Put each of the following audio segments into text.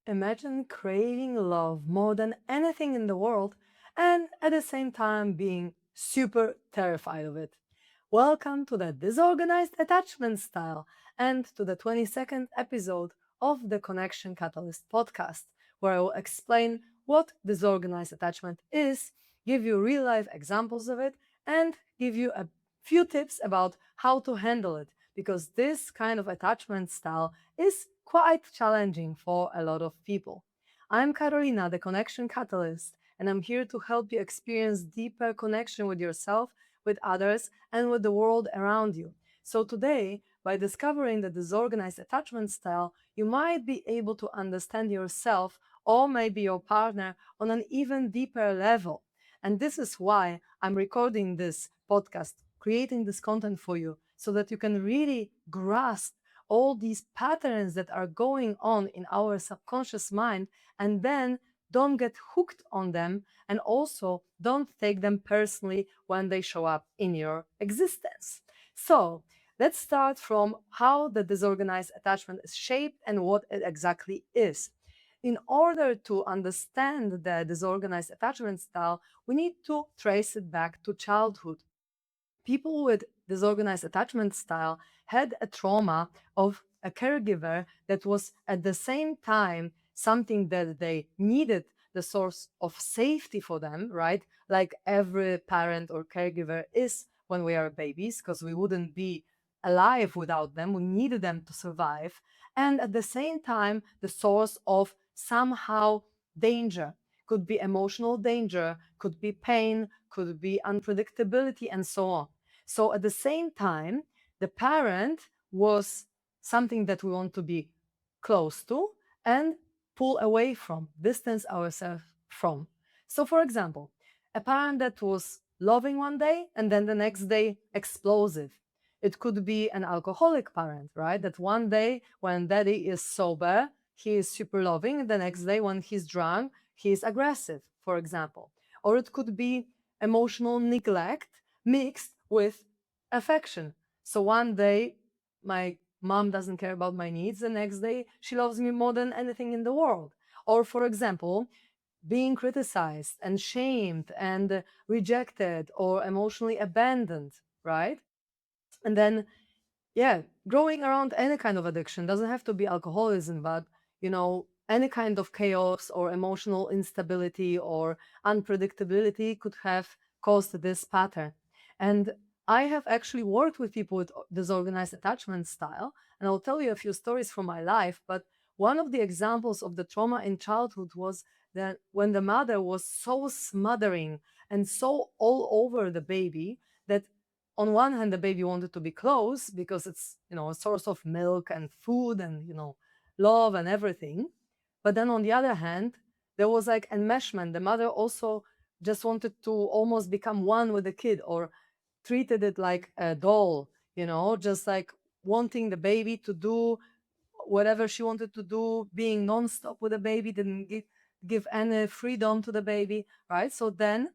Imagine craving love more than anything in the world and at the same time being super terrified of it. Welcome to the Disorganized Attachment Style and to the 22nd episode of the Connection Catalyst podcast, where I will explain what disorganized attachment is, give you real life examples of it, and give you a few tips about how to handle it, because this kind of attachment style is quite challenging for a lot of people. I'm Karolina, the Connection Catalyst, and I'm here to help you experience deeper connection with yourself, with others, and with the world around you. So today, by discovering the disorganized attachment style, you might be able to understand yourself or maybe your partner on an even deeper level. And this is why I'm recording this podcast, creating this content for you, so that you can really grasp all these patterns that are going on in our subconscious mind, and then don't get hooked on them, and also don't take them personally when they show up in your existence. So let's start from how the disorganized attachment is shaped and what it exactly is. In order to understand the disorganized attachment style, we need to trace it back to childhood. People with disorganized attachment style had a trauma of a caregiver that was at the same time something that they needed, the source of safety for them, right? Like every parent or caregiver is when we are babies, because we wouldn't be alive without them. We needed them to survive. And at the same time, the source of somehow danger. Could be emotional danger, could be pain, could be unpredictability, and so on. So at the same time, the parent was something that we want to be close to and pull away from, distance ourselves from. So, for example, a parent that was loving one day and then the next day explosive. It could be an alcoholic parent, right? That one day when daddy is sober, he is super loving. The next day when he's drunk, he is aggressive, for example. Or it could be emotional neglect mixed with affection. So one day, my mom doesn't care about my needs. The next day, she loves me more than anything in the world. Or, for example, being criticized and shamed and rejected or emotionally abandoned, right? And then, yeah, growing around any kind of addiction doesn't have to be alcoholism, but, any kind of chaos or emotional instability or unpredictability could have caused this pattern. And I have actually worked with people with disorganized attachment style, and I'll tell you a few stories from my life. But one of the examples of the trauma in childhood was that when the mother was so smothering and so all over the baby that on one hand the baby wanted to be close because it's a source of milk and food and love and everything, but then on the other hand there was like enmeshment. The mother also just wanted to almost become one with the kid, or treated it like a doll, just like wanting the baby to do whatever she wanted to do, being nonstop with the baby, didn't give any freedom to the baby, right? So then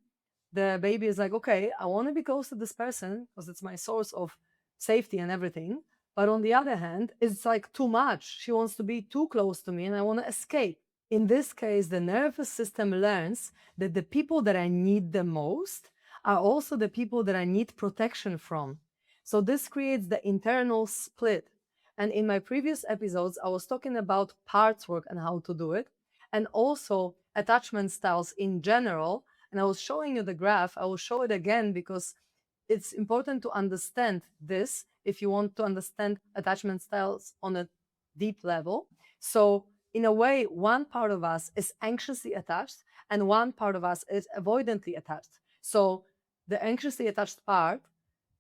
the baby is like, okay, I want to be close to this person because it's my source of safety and everything. But on the other hand, it's like too much. She wants to be too close to me and I want to escape. In this case, the nervous system learns that the people that I need the most are also the people that I need protection from. So this creates the internal split. And in my previous episodes, I was talking about parts work and how to do it, and also attachment styles in general. And I was showing you the graph. I will show it again because it's important to understand this if you want to understand attachment styles on a deep level. So, in a way, one part of us is anxiously attached and one part of us is avoidantly attached. So, the anxiously attached part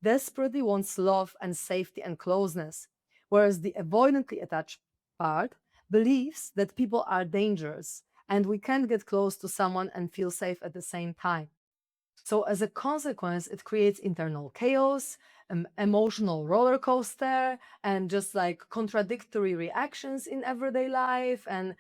desperately wants love and safety and closeness, whereas the avoidantly attached part believes that people are dangerous and we can't get close to someone and feel safe at the same time. So, as a consequence, it creates internal chaos, emotional roller coaster, and just like contradictory reactions in everyday life. And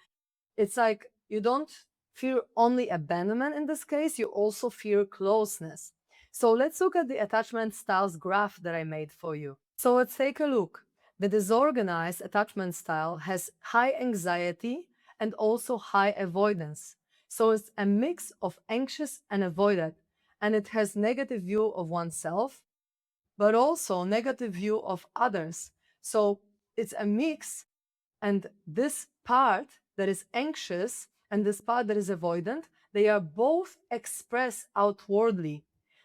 it's like you don't fear only abandonment in this case, you also fear closeness. So, let's look at the attachment styles graph that I made for you. So, let's take a look. The disorganized attachment style has high anxiety and also high avoidance. So it's a mix of anxious and avoidant, and it has negative view of oneself, but also negative view of others. So it's a mix, and this part that is anxious and this part that is avoidant, they are both expressed outwardly,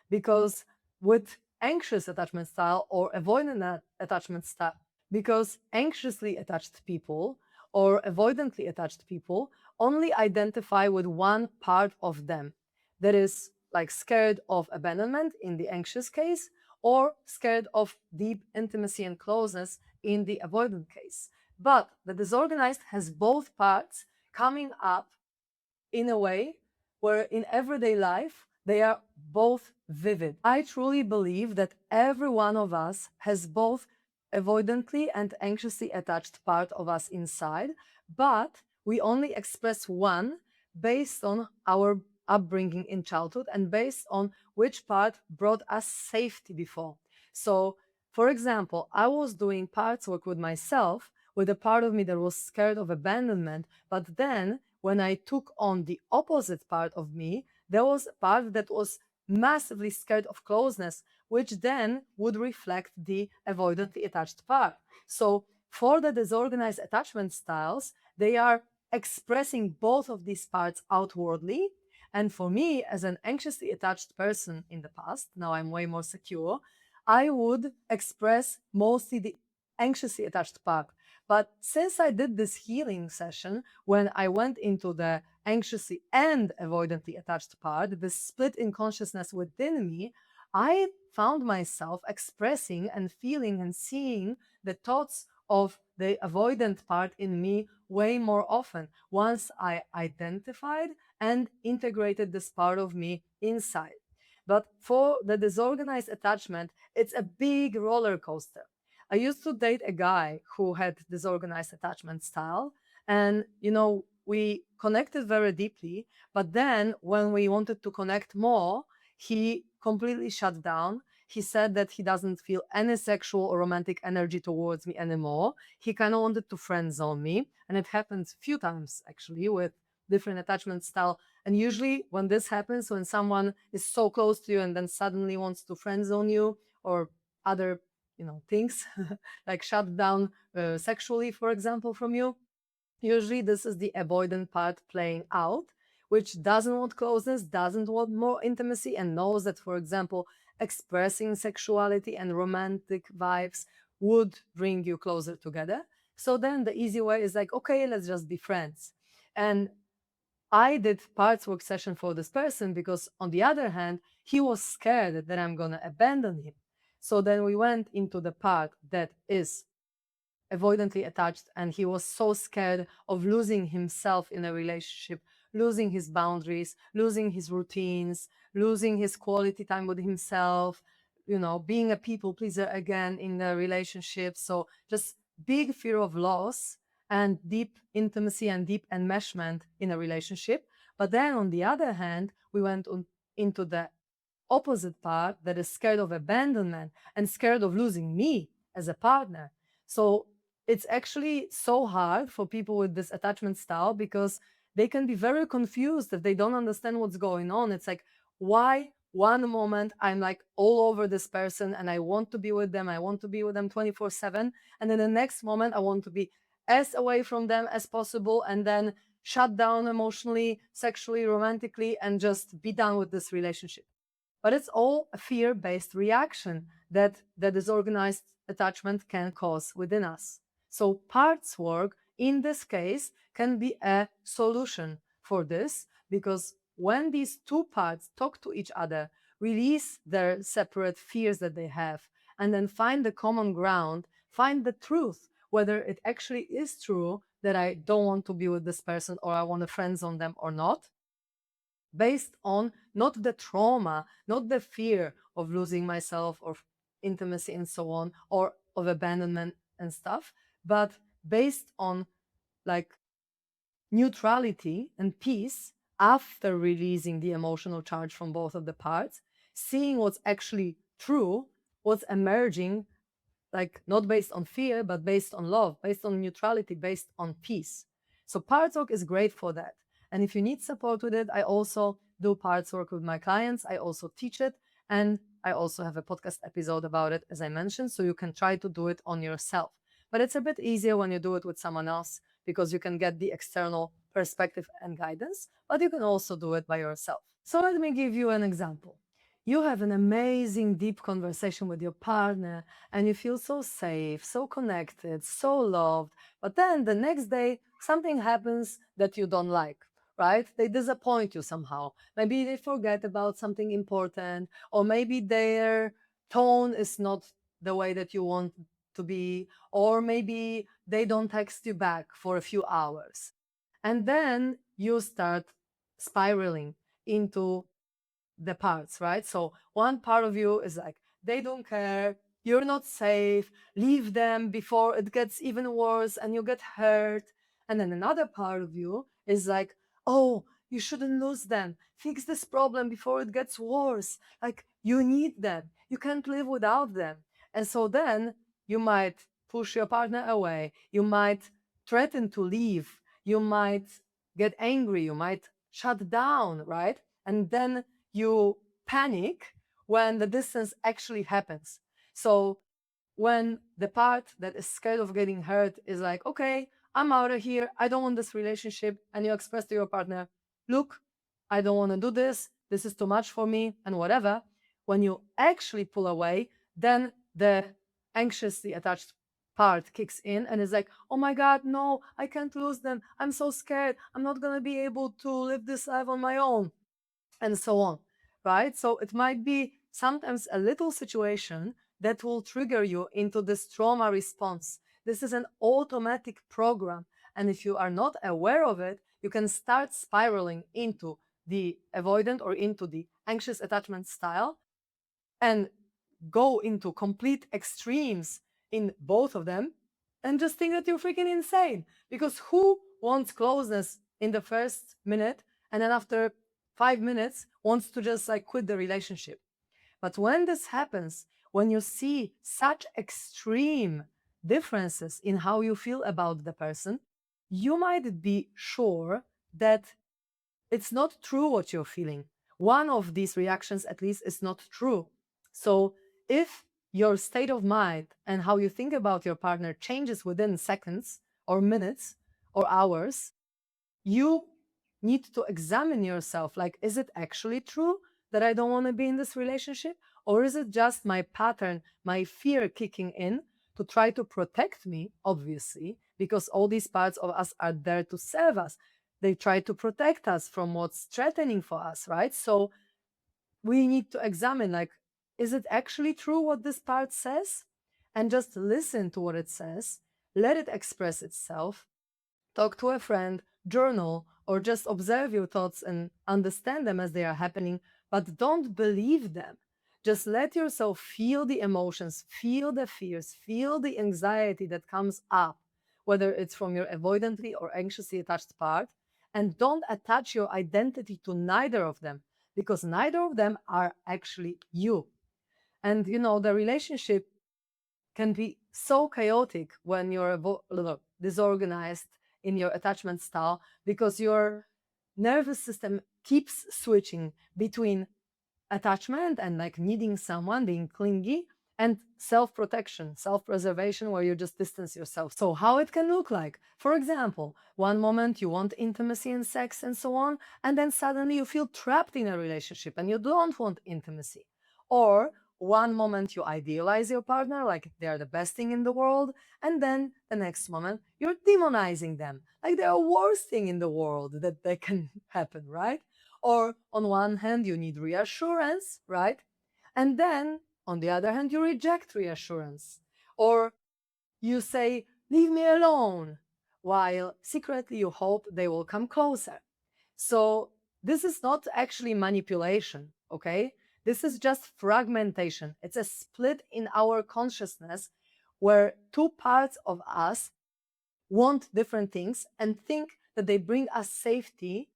because with anxious attachment style or avoidant attachment style, because anxiously attached people or avoidantly attached people only identify with one part of them, that is like scared of abandonment in the anxious case, or scared of deep intimacy and closeness in the avoidant case. But the disorganized has both parts coming up in a way where in everyday life they are both vivid. I truly believe that every one of us has both avoidantly and anxiously attached part of us inside, but we only express one based on our upbringing in childhood and based on which part brought us safety before. So, for example, I was doing parts work with myself with a part of me that was scared of abandonment, but then when I took on the opposite part of me, there was a part that was massively scared of closeness, which then would reflect the avoidantly attached part. So for the disorganized attachment styles, they are expressing both of these parts outwardly. And for me, as an anxiously attached person in the past, now I'm way more secure, I would express mostly the anxiously attached part. But since I did this healing session, when I went into the anxiously and avoidantly attached part, the split in consciousness within me, I found myself expressing and feeling and seeing the thoughts of the avoidant part in me way more often once I identified and integrated this part of me inside. But for the disorganized attachment, it's a big roller coaster. I used to date a guy who had disorganized attachment style, and we connected very deeply. But then when we wanted to connect more, he completely shut down. He said that he doesn't feel any sexual or romantic energy towards me anymore. He kind of wanted to friend zone me, and it happened a few times actually with different attachment style. And usually when this happens, when someone is so close to you and then suddenly wants to friend zone you or other things like shut down sexually, for example, from you, usually this is the avoidant part playing out, which doesn't want closeness, doesn't want more intimacy, and knows that, for example, expressing sexuality and romantic vibes would bring you closer together. So then the easy way is like, okay, let's just be friends. And I did parts work session for this person because, on the other hand, he was scared that I'm gonna abandon him. So then we went into the part that is avoidantly attached, and he was so scared of losing himself in a relationship, losing his boundaries, losing his routines, losing his quality time with himself, being a people pleaser again in the relationship. So just big fear of loss and deep intimacy and deep enmeshment in a relationship. But then on the other hand, we went into the opposite part that is scared of abandonment and scared of losing me as a partner. So it's actually so hard for people with this attachment style because they can be very confused if they don't understand what's going on. It's like, why one moment I'm like all over this person and I want to be with them, I want to be with them 24/7, and then the next moment I want to be as away from them as possible and then shut down emotionally, sexually, romantically, and just be done with this relationship. But it's all a fear-based reaction that the disorganized attachment can cause within us. So parts work in this case can be a solution for this, because when these two parts talk to each other, release their separate fears that they have, and then find the common ground, find the truth, whether it actually is true that I don't want to be with this person or I want to friend zone them or not, based on not the trauma, not the fear of losing myself or intimacy and so on, or of abandonment and stuff, but based on like neutrality and peace after releasing the emotional charge from both of the parts, seeing what's actually true, what's emerging, like not based on fear, but based on love, based on neutrality, based on peace. So parts work is great for that. And if you need support with it, I also do parts work with my clients. I also teach it. And I also have a podcast episode about it, as I mentioned, so you can try to do it on yourself. But it's a bit easier when you do it with someone else because you can get the external perspective and guidance, but you can also do it by yourself. So let me give you an example. You have an amazing deep conversation with your partner and you feel so safe, so connected, so loved. But then the next day, something happens that you don't like, right? They disappoint you somehow. Maybe they forget about something important, or maybe their tone is not the way that you want to be, or maybe they don't text you back for a few hours. And then you start spiraling into the parts, right? So one part of you is like, they don't care, you're not safe, leave them before it gets even worse and you get hurt. And then another part of you is like, oh, you shouldn't lose them. Fix this problem before it gets worse. Like, you need them. You can't live without them. And so then you might push your partner away. You might threaten to leave. You might get angry. You might shut down, right? And then you panic when the distance actually happens. So when the part that is scared of getting hurt is like, okay, I'm out of here, I don't want this relationship, and you express to your partner, look, I don't want to do this is too much for me, and whatever. When you actually pull away, then the anxiously attached part kicks in and is like, oh my God, no, I can't lose them. I'm so scared. I'm not going to be able to live this life on my own, and so on, right? So it might be sometimes a little situation that will trigger you into this trauma response. This is an automatic program. And if you are not aware of it, you can start spiraling into the avoidant or into the anxious attachment style and go into complete extremes in both of them and just think that you're freaking insane. Because who wants closeness in the first minute and then after 5 minutes wants to just like quit the relationship? But when this happens, when you see such extreme differences in how you feel about the person, you might be sure that it's not true what you're feeling. One of these reactions, at least, is not true. So if your state of mind and how you think about your partner changes within seconds or minutes or hours, you need to examine yourself. Like, is it actually true that I don't want to be in this relationship? Or is it just my pattern, my fear kicking in to try to protect me, obviously, because all these parts of us are there to serve us. They try to protect us from what's threatening for us, right? So we need to examine, like, is it actually true what this part says? And just listen to what it says, let it express itself, talk to a friend, journal, or just observe your thoughts and understand them as they are happening, but don't believe them. Just let yourself feel the emotions, feel the fears, feel the anxiety that comes up, whether it's from your avoidantly or anxiously attached part, and don't attach your identity to neither of them, because neither of them are actually you. And the relationship can be so chaotic when you're disorganized in your attachment style, because your nervous system keeps switching between attachment and like needing someone, being clingy, and self-protection, self-preservation, where you just distance yourself. So how it can look like, for example, one moment you want intimacy and sex and so on, and then suddenly you feel trapped in a relationship and you don't want intimacy. Or one moment you idealize your partner like they're the best thing in the world, and then the next moment you're demonizing them like they're the worst thing in the world that they can happen, right? Or on one hand, you need reassurance, right? And then on the other hand, you reject reassurance. Or you say, leave me alone, while secretly you hope they will come closer. So this is not actually manipulation, okay? This is just fragmentation. It's a split in our consciousness where two parts of us want different things and think that they bring us safety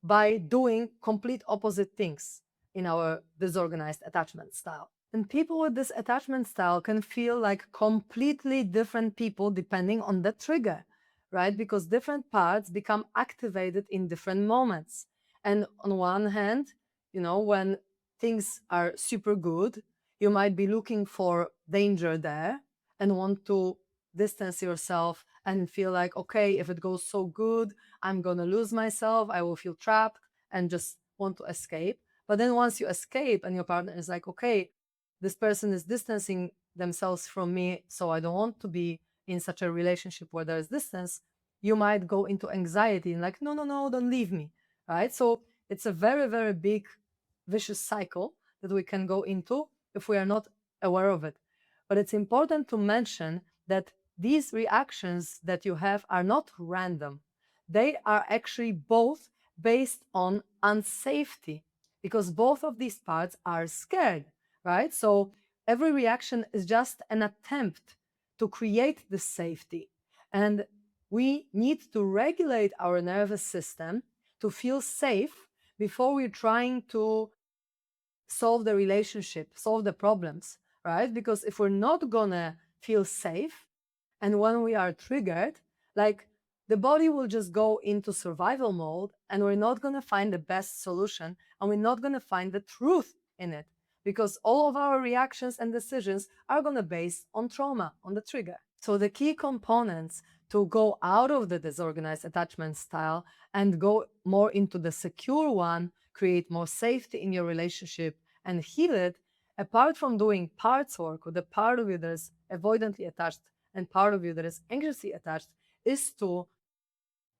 by doing complete opposite things in our disorganized attachment style. And people with this attachment style can feel like completely different people depending on the trigger, right? Because different parts become activated in different moments. And on one hand, when things are super good, you might be looking for danger there and want to distance yourself and feel like, okay, if it goes so good, I'm going to lose myself. I will feel trapped and just want to escape. But then once you escape and your partner is like, okay, this person is distancing themselves from me, so I don't want to be in such a relationship where there is distance, you might go into anxiety and like, no, no, no, don't leave me, right? So it's a very, very big vicious cycle that we can go into if we are not aware of it. But it's important to mention that these reactions that you have are not random. They are actually both based on unsafety, because both of these parts are scared, right? So every reaction is just an attempt to create the safety. And we need to regulate our nervous system to feel safe before we're trying to solve the relationship, solve the problems, right? Because if we're not gonna feel safe, and when we are triggered, like the body will just go into survival mode and we're not gonna find the best solution and we're not gonna find the truth in it, because all of our reactions and decisions are gonna base on trauma, on the trigger. So the key components to go out of the disorganized attachment style and go more into the secure one, create more safety in your relationship and heal it, apart from doing parts work with the part of you that is avoidantly attached and part of you that is anxiously attached, is to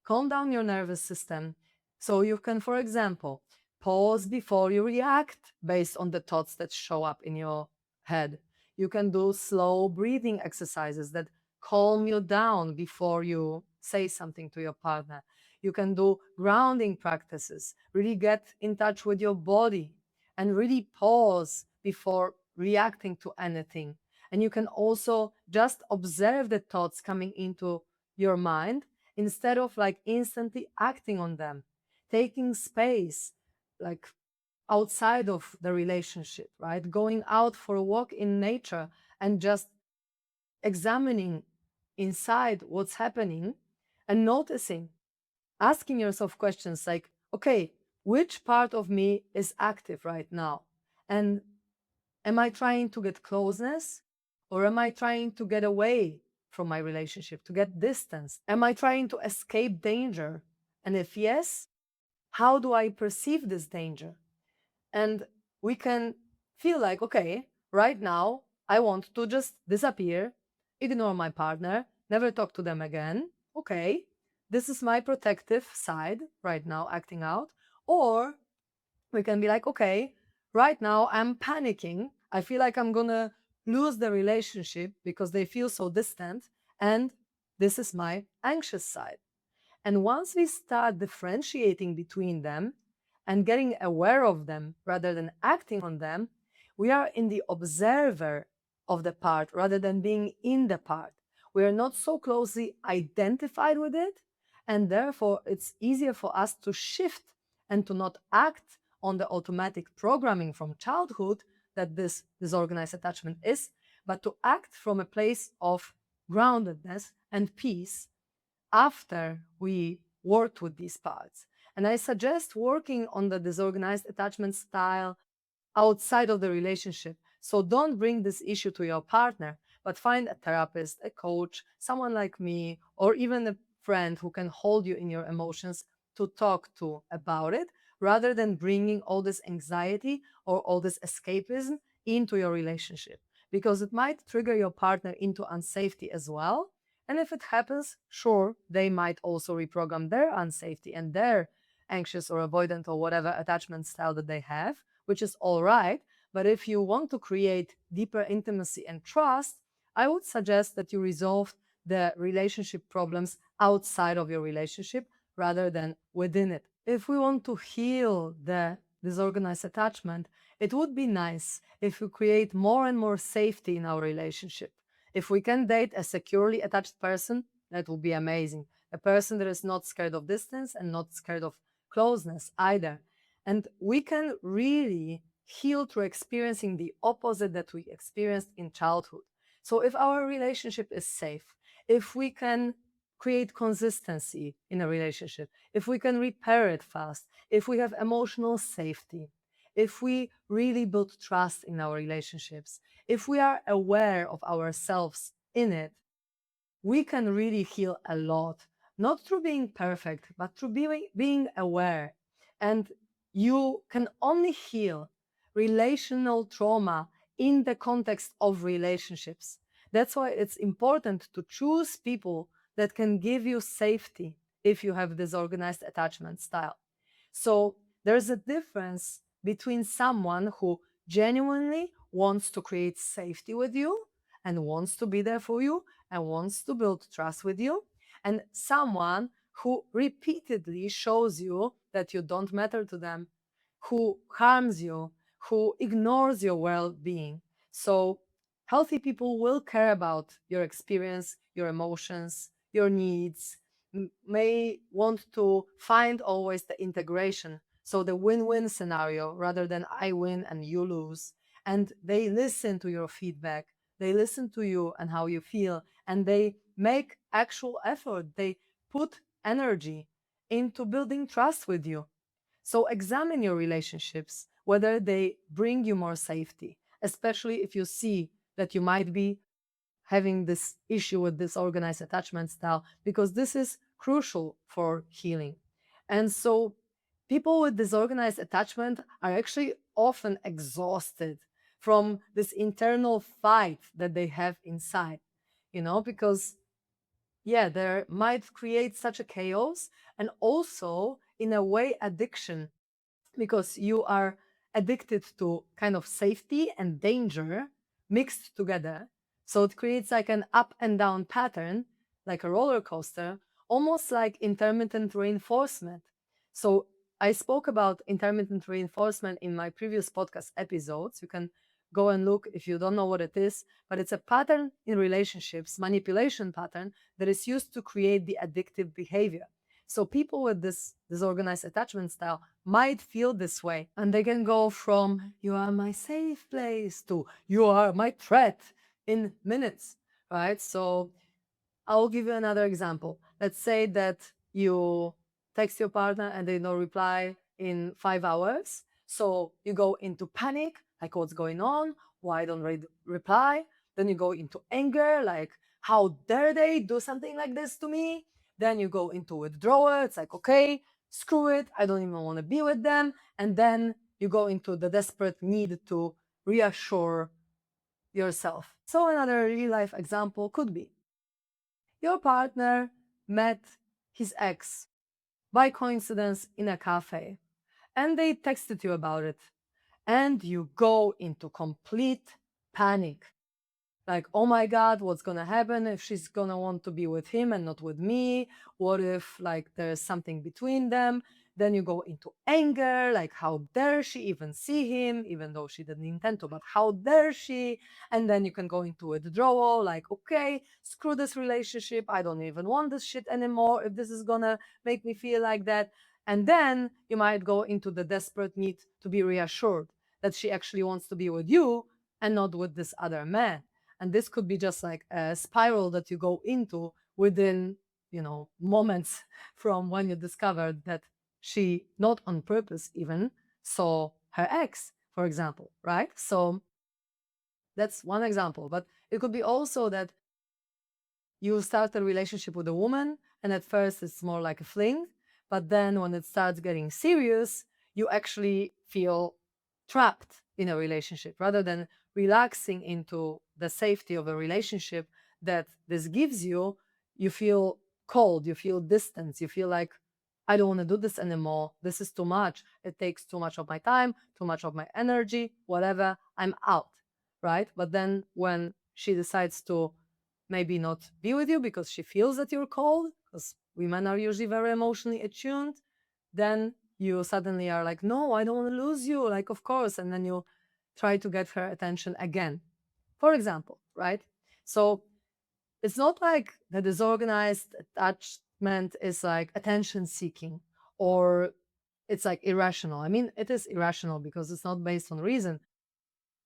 calm down your nervous system. So you can, for example, pause before you react based on the thoughts that show up in your head. You can do slow breathing exercises that calm you down before you say something to your partner. You can do grounding practices, really get in touch with your body and really pause before reacting to anything. And you can also just observe the thoughts coming into your mind instead of like instantly acting on them, taking space, like outside of the relationship, right? Going out for a walk in nature and just examining inside what's happening and noticing, asking yourself questions like, okay, which part of me is active right now? And am I trying to get closeness, or am I trying to get away from my relationship, to get distance? Am I trying to escape danger? And if yes, how do I perceive this danger? And we can feel like, okay, right now, I want to just disappear, ignore my partner, never talk to them again. Okay, this is my protective side right now acting out. Or we can be like, okay, right now I'm panicking. I feel like I'm gonna lose the relationship because they feel so distant. And this is my anxious side. And once we start differentiating between them and getting aware of them rather than acting on them, we are in the observer of the part rather than being in the part. We are not so closely identified with it, and therefore it's easier for us to shift and to not act on the automatic programming from childhood that this disorganized attachment is, but to act from a place of groundedness and peace after we worked with these parts. And I suggest working on the disorganized attachment style outside of the relationship. So don't bring this issue to your partner, but find a therapist, a coach, someone like me, or even a friend who can hold you in your emotions to talk to about it, rather than bringing all this anxiety or all this escapism into your relationship, because it might trigger your partner into unsafety as well. And if it happens, sure, they might also reprogram their unsafety and their anxious or avoidant or whatever attachment style that they have, which is all right. But if you want to create deeper intimacy and trust, I would suggest that you resolve the relationship problems outside of your relationship rather than within it. If we want to heal the disorganized attachment, it would be nice if we create more and more safety in our relationship. If we can date a securely attached person, that would be amazing. A person that is not scared of distance and not scared of closeness either. And we can really heal through experiencing the opposite that we experienced in childhood. So if our relationship is safe, if we can create consistency in a relationship, if we can repair it fast, if we have emotional safety, if we really build trust in our relationships, if we are aware of ourselves in it, we can really heal a lot, not through being perfect, but through being aware. And you can only heal relational trauma in the context of relationships. That's why it's important to choose people that can give you safety if you have disorganized attachment style. So there's a difference between someone who genuinely wants to create safety with you and wants to be there for you and wants to build trust with you, and someone who repeatedly shows you that you don't matter to them, who harms you, who ignores your well being. So, healthy people will care about your experience, your emotions, your needs, may want to find always the integration. So, the win win scenario rather than I win and you lose. And they listen to your feedback, they listen to you and how you feel, and they make actual effort. They put energy into building trust with you. So examine your relationships, whether they bring you more safety, especially if you see that you might be having this issue with disorganized attachment style, because this is crucial for healing. And so people with disorganized attachment are actually often exhausted from this internal fight that they have inside, because yeah, there might create such a chaos, and also in a way addiction, because you are addicted to kind of safety and danger mixed together. So it creates like an up and down pattern, like a roller coaster, almost like intermittent reinforcement. So I spoke about intermittent reinforcement in my previous podcast episodes. You can go and look if you don't know what it is, but it's a pattern in relationships, manipulation pattern that is used to create the addictive behavior. So people with this disorganized attachment style might feel this way, and they can go from you are my safe place to you are my threat in minutes, right? So I'll give you another example. Let's say that you text your partner and they don't reply in 5 hours. So you go into panic, like what's going on? Why don't they reply? Then you go into anger, like how dare they do something like this to me? Then you go into withdrawal. It's like, okay, screw it. I don't even want to be with them. And then you go into the desperate need to reassure yourself. So another real life example could be your partner met his ex by coincidence in a cafe and they texted you about it, and you go into complete panic, like, oh my God, what's gonna happen if she's gonna want to be with him and not with me? What if like there's something between them? Then you go into anger, like how dare she even see him, even though she didn't intend to, but how dare she? And then you can go into withdrawal, like, okay, screw this relationship, I don't even want this shit anymore if this is gonna make me feel like that. And then you might go into the desperate need to be reassured that she actually wants to be with you and not with this other man. And this could be just like a spiral that you go into within, moments from when you discovered that she, not on purpose even, saw her ex, for example, right? So that's one example. But it could be also that you start a relationship with a woman, and at first it's more like a fling, but then when it starts getting serious, you actually feel trapped in a relationship rather than relaxing into the safety of a relationship that this gives you. You feel cold, you feel distance, you feel like, I don't want to do this anymore, this is too much, it takes too much of my time, too much of my energy, whatever, I'm out, right? But then when she decides to maybe not be with you because she feels that you're cold, because women are usually very emotionally attuned, then you suddenly are like, no, I don't want to lose you, like, of course. And then you try to get her attention again, for example, right? So it's not like the disorganized attachment is like attention seeking or it's like irrational. I mean, it is irrational because it's not based on reason,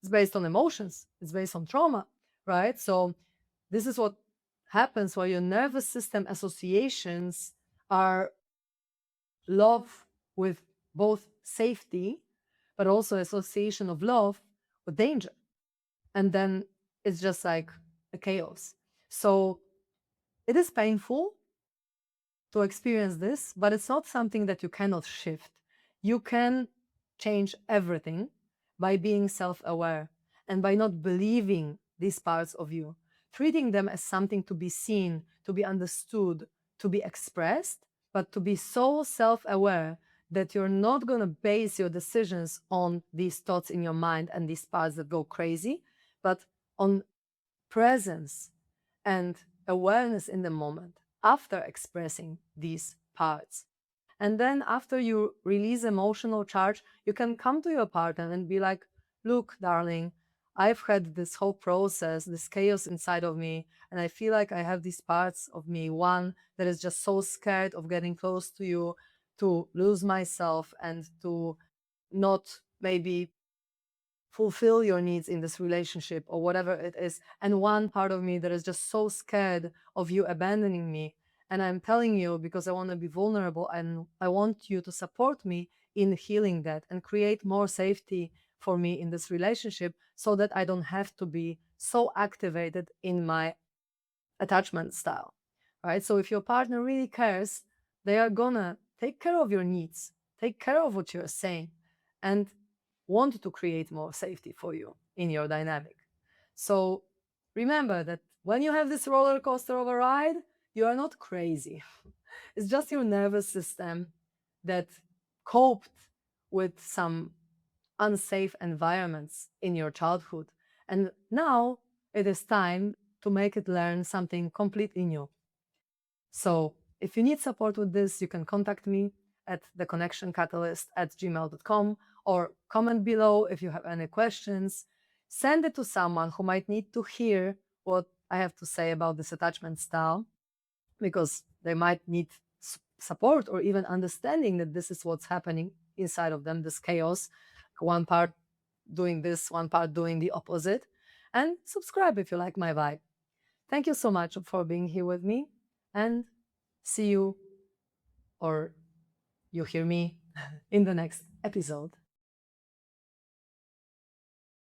it's based on emotions, it's based on trauma, right? So this is what happens where your nervous system associations are love with both safety, but also association of love with danger. And then it's just like a chaos. So it is painful to experience this, but it's not something that you cannot shift. You can change everything by being self aware and by not believing these parts of you, treating them as something to be seen, to be understood, to be expressed, but to be so self aware that you're not going to base your decisions on these thoughts in your mind and these parts that go crazy, but on presence and awareness in the moment after expressing these parts. And then after you release emotional charge, you can come to your partner and be like, look, darling, I've had this whole process, this chaos inside of me, and I feel like I have these parts of me. One that is just so scared of getting close to you, to lose myself, and to not maybe fulfill your needs in this relationship or whatever it is. And one part of me that is just so scared of you abandoning me. And I'm telling you because I want to be vulnerable and I want you to support me in healing that and create more safety for me in this relationship so that I don't have to be so activated in my attachment style. Right? So if your partner really cares, they are gonna take care of your needs, take care of what you're saying, and want to create more safety for you in your dynamic. So remember that when you have this roller coaster of a ride, you are not crazy. It's just your nervous system that coped with some unsafe environments in your childhood. And now it is time to make it learn something completely new. So if you need support with this, you can contact me at theconnectioncatalyst@gmail.com or comment below if you have any questions. Send it to someone who might need to hear what I have to say about this attachment style because they might need support or even understanding that this is what's happening inside of them, this chaos, one part doing this, one part doing the opposite. And subscribe if you like my vibe. Thank you so much for being here with me, and see you or you hear me in the next episode.